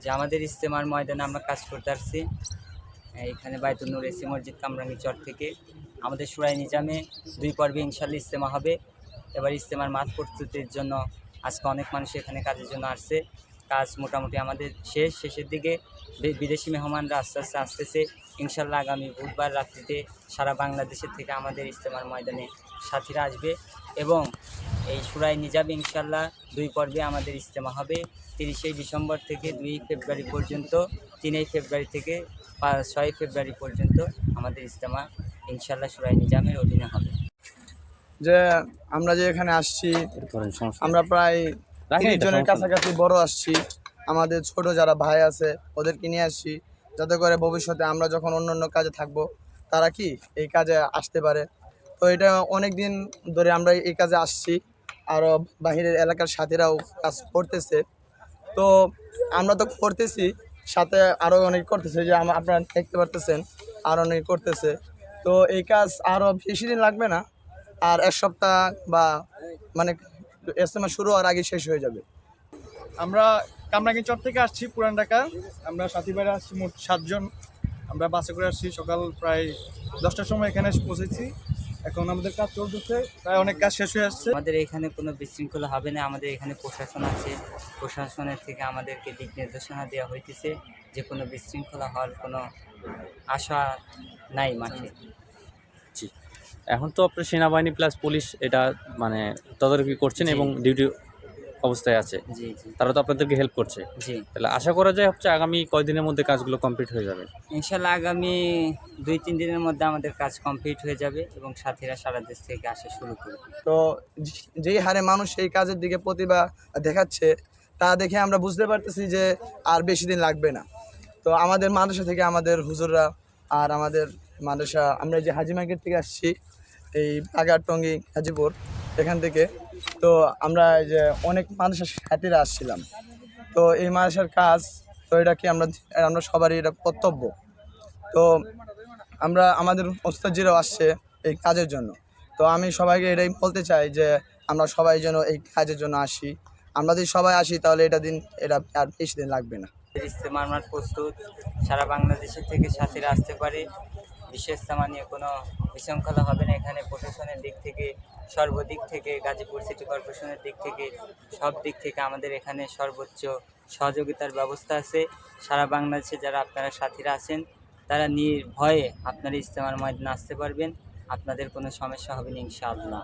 যে আমাদের ইজতেমার ময়দানে আমরা কাজ করতে আসছি। এখানে বায়তুল নূর এসি মসজিদ কামরাঙ্গী চর থেকে আমাদের শুরাই নিজামে 2 পর্বে ইনশাল্লাহ ইজতেমা হবে। এবার ইজতেমার মাঠ প্রস্তুতির জন্য আজকে অনেক মানুষ এখানে কাজের জন্য আসছে। কাজ মোটামুটি আমাদের শেষের দিকে। বিদেশি মেহমানরা আস্তে আস্তে আসতেছে। ইনশাল্লাহ আগামী বুধবার রাত্রিতে সারা বাংলাদেশের থেকে আমাদের ইজতেমার ময়দানে সাথীরা আসবে এবং এই শুরাই নিজামে ইনশাল্লাহ 2 পর্বে আমাদের ইজতেমা হবে। 30শে ডিসেম্বর থেকে 2 ফেব্রুয়ারি পর্যন্ত, 3 ফেব্রুয়ারি থেকে 6 ফেব্রুয়ারি পর্যন্ত আমাদের ইজতেমা ইনশাল্লাহ শুরাই নিজামের অধীনে হবে। যে আমরা যে এখানে আসছি, আমরা প্রায় 30 জনের কাছাকাছি বড় আসছি। আমাদের ছোট যারা ভাই আছে ওদেরকে নিয়ে আসছি, যাতে করে ভবিষ্যতে আমরা যখন অন্য অন্য কাজে থাকবো তারা কি এই কাজে আসতে পারে। তো এটা অনেক দিন ধরে আমরা এই কাজে আসছি, আরও বাহিরের এলাকার সাথীরাও কাজ করতেছে। তো আমরা তো করতেছি, সাথে আরও অনেক করতেছে, যে আপনারা দেখতে পারতেছেন আরও অনেক করতেছে। তো এই কাজ আরও বেশি দিন লাগবে না, আর 1 সপ্তাহ বা মানে ইজতেমা শুরু হওয়ার আগে শেষ হয়ে যাবে। আমরা কামরাঙ্গী চর থেকে আসছি, পুরান ঢাকা। আমরা সাথী ভাইরা আসছি মোট 7 জন। আমরা বাসে করে আসছি, সকাল প্রায় 10টার সময় এখানে পৌঁছেছি। এখন আমাদের কাজ চলতেছে, প্রায় অনেক কাজ শেষ হয়ে আসছে। আমাদের এখানে কোনো বিশৃঙ্খলা হবে না। আমাদের এখানে প্রশাসন আছে, প্রশাসনের থেকে আমাদেরকে দিক নির্দেশনা দেওয়া হইতেছে যে কোনো বিশৃঙ্খলা হওয়ার কোনো আশা নাই মাঠে। জি, এখন তো আপনার সেনাবাহিনী প্লাস পুলিশ এটা মানে তদারকি করছেন এবং ডিউটি অবস্থায় আছে। জি জি, তারা তো আপনাদেরকে হেল্প করছে। জি তাহলে আশা করা যায় হচ্ছে আগামী কয়দিনের মধ্যে কাজগুলো কমপ্লিট হয়ে যাবে। ইনশাল্লাহ আগামী 2-3 দিনের মধ্যে আমাদের কাজ কমপ্লিট হয়ে যাবে এবং সাথীরা সারা দেশ থেকে আসা শুরু করবে। তো যেই হারে মানুষ এই কাজের দিকে প্রতিভা দেখাচ্ছে, তা দেখে আমরা বুঝতে পারতেছি যে আর বেশি দিন লাগবে না। তো আমাদের মাদ্রাসা থেকে আমাদের হুজুররা আর আমাদের মাদ্রাসা, আমরা যে হাজি মার্কেট থেকে আসছি, এই আগারটঙ্গী গাজীপুর এখান থেকে। তো আমরা এই যে অনেক মাদ্রাসার সাথীরা আসছিলাম। তো এই মাদ্রাসার কাজ, তো এটা কি আমরা সবারই এটা কর্তব্য। তো আমাদের ওস্তাদজিরাও আসছে এই কাজের জন্য। তো আমি সবাইকে এটাই বলতে চাই যে আমরা সবাই যেন এই কাজের জন্য আসি। আমরা যদি সবাই আসি তাহলে এটা আর বেশি দিন লাগবে না। ইজতেমার মাঠ প্রস্তুত, সারা বাংলাদেশের থেকে সাথীরা আসতে পারে। বিশেষ ইজতেমা নিয়ে কোনো বিশৃঙ্খলা হবে না। এখানে প্রশাসনের দিক থেকে, সর্বদিক থেকে, গাজীপুর সিটি কর্পোরেশনের দিক থেকে, সব দিক থেকে আমাদের এখানে সর্বোচ্চ সহযোগিতার ব্যবস্থা আছে। সারা বাংলাদেশে যারা আপনারা সাথীরা আছেন তারা নির্ভয়ে আপনারা ইজতেমার ময়দানে আসতে পারবেন। আপনাদের কোনো সমস্যা হবে না ইনশাআল্লাহ।